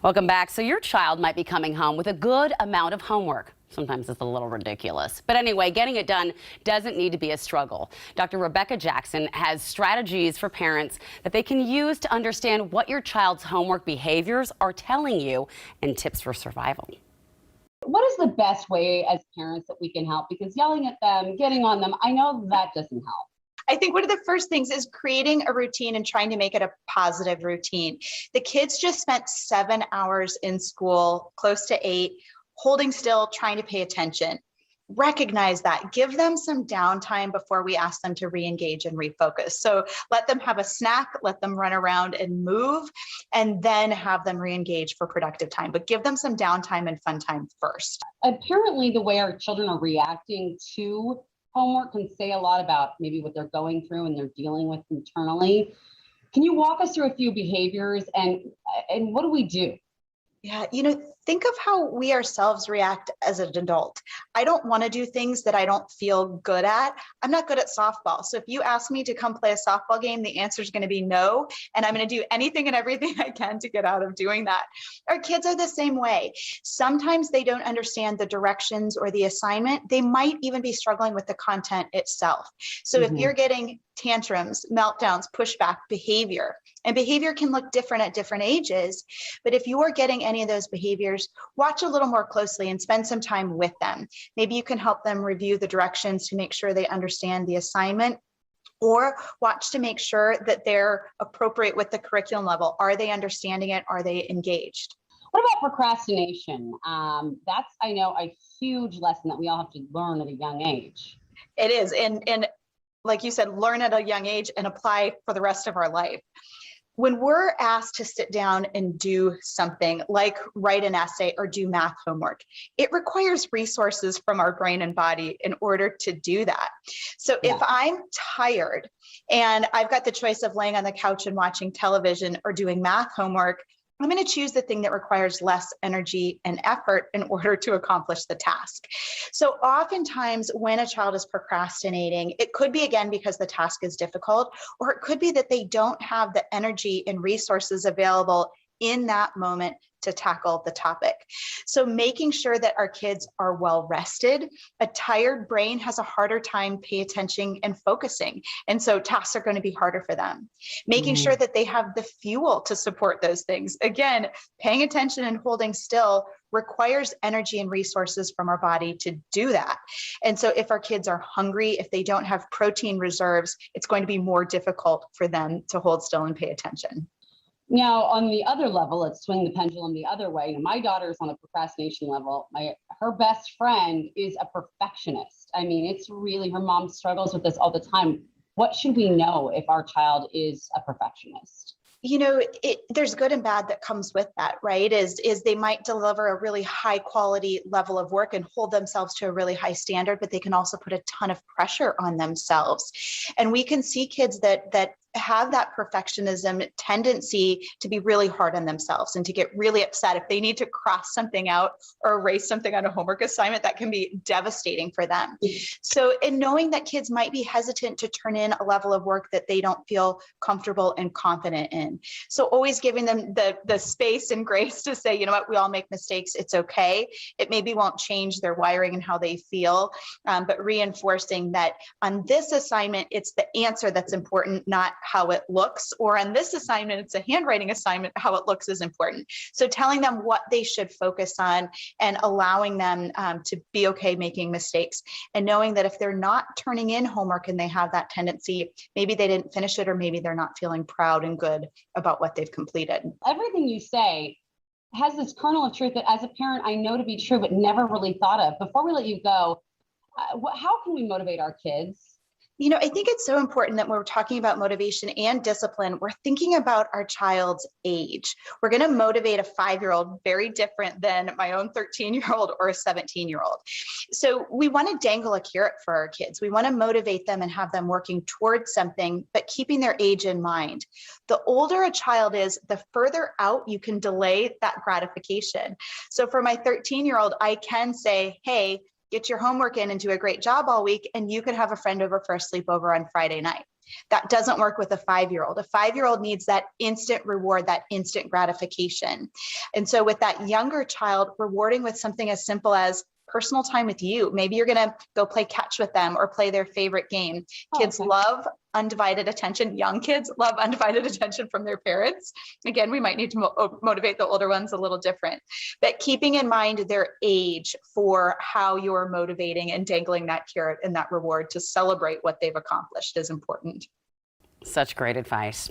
Welcome back. So your child might be coming home with a good amount of homework. Sometimes it's a little ridiculous. But anyway, getting it done doesn't need to be a struggle. Dr. Rebecca Jackson has strategies for parents that they can use to understand what your child's homework behaviors are telling you and tips for survival. What is the best way as parents that we can help? Because yelling at them, getting on them, I know that doesn't help. I think one of the first things is creating a routine and trying to make it a positive routine. The kids just spent 7 hours in school, close to 8, holding still, trying to pay attention. Recognize that. Give them some downtime before we ask them to re-engage and refocus. So let them have a snack, let them run around and move, and then have them re-engage for productive time. But give them some downtime and fun time first. Apparently, the way our children are reacting to homework can say a lot about maybe what they're going through and they're dealing with internally. Can you walk us through a few behaviors and what do we do? Yeah, think of how we ourselves react as an adult. I don't want to do things that I don't feel good at. I'm not good at softball. So if you ask me to come play a softball game, the answer is going to be no. And I'm going to do anything and everything I can to get out of doing that. Our kids are the same way. Sometimes they don't understand the directions or the assignment. They might even be struggling with the content itself. So if you're getting tantrums, meltdowns, pushback, behavior, and behavior can look different at different ages. But if you are getting any of those behaviors, watch a little more closely and spend some time with them. Maybe you can help them review the directions to make sure they understand the assignment, or watch to make sure that they're appropriate with the curriculum level. Are they understanding it? Are they engaged? What about procrastination? That's, I know, a huge lesson that we all have to learn at a young age. It is. And like you said, learn at a young age and apply for the rest of our life. When we're asked to sit down and do something like write an essay or do math homework, it requires resources from our brain and body in order to do that. So if I'm tired and I've got the choice of laying on the couch and watching television or doing math homework, I'm going to choose the thing that requires less energy and effort in order to accomplish the task. So oftentimes when a child is procrastinating, it could be, again, because the task is difficult, or it could be that they don't have the energy and resources available in that moment to tackle the topic. So making sure that our kids are well rested. A tired brain has a harder time paying attention and focusing. And so tasks are going to be harder for them. Making sure that they have the fuel to support those things. Again, paying attention and holding still requires energy and resources from our body to do that. And so if our kids are hungry, if they don't have protein reserves, it's going to be more difficult for them to hold still and pay attention. Now, on the other level, let's swing the pendulum the other way. My daughter's on a procrastination level. Her best friend is a perfectionist. I mean, it's really, her mom struggles with this all the time. What should we know if our child is a perfectionist? There's good and bad that comes with that, right? Is they might deliver a really high quality level of work and hold themselves to a really high standard, but they can also put a ton of pressure on themselves. And we can see kids that have that perfectionism tendency to be really hard on themselves and to get really upset if they need to cross something out or erase something on a homework assignment. That can be devastating for them. So in knowing that kids might be hesitant to turn in a level of work that they don't feel comfortable and confident in. So always giving them the space and grace to say, you know what, we all make mistakes. It's okay. It maybe won't change their wiring and how they feel, but reinforcing that on this assignment, it's the answer that's important, not how it looks, or on this assignment, it's a handwriting assignment, how it looks is important. So telling them what they should focus on and allowing them to be okay making mistakes, and knowing that if they're not turning in homework and they have that tendency, maybe they didn't finish it, or maybe they're not feeling proud and good about what they've completed. Everything you say has this kernel of truth that as a parent, I know to be true, but never really thought of. Before we let you go, how can we motivate our kids? I think it's so important that when we're talking about motivation and discipline, we're thinking about our child's age. We're going to motivate a 5-year-old very different than my own 13-year-old or a 17-year-old. So we want to dangle a carrot for our kids. We want to motivate them and have them working towards something, but keeping their age in mind. The older a child is, the further out you can delay that gratification. So for my 13-year-old, I can say, hey, get your homework in and do a great job all week, and you could have a friend over for a sleepover on Friday night. That doesn't work with a 5-year-old. A 5-year-old needs that instant reward, that instant gratification. And so with that younger child, rewarding with something as simple as personal time with you. Maybe you're going to go play catch with them or play their favorite game. Kids love undivided attention. Young kids love undivided attention from their parents. Again, we might need to motivate the older ones a little different, but keeping in mind their age for how you're motivating and dangling that carrot and that reward to celebrate what they've accomplished is important. Such great advice.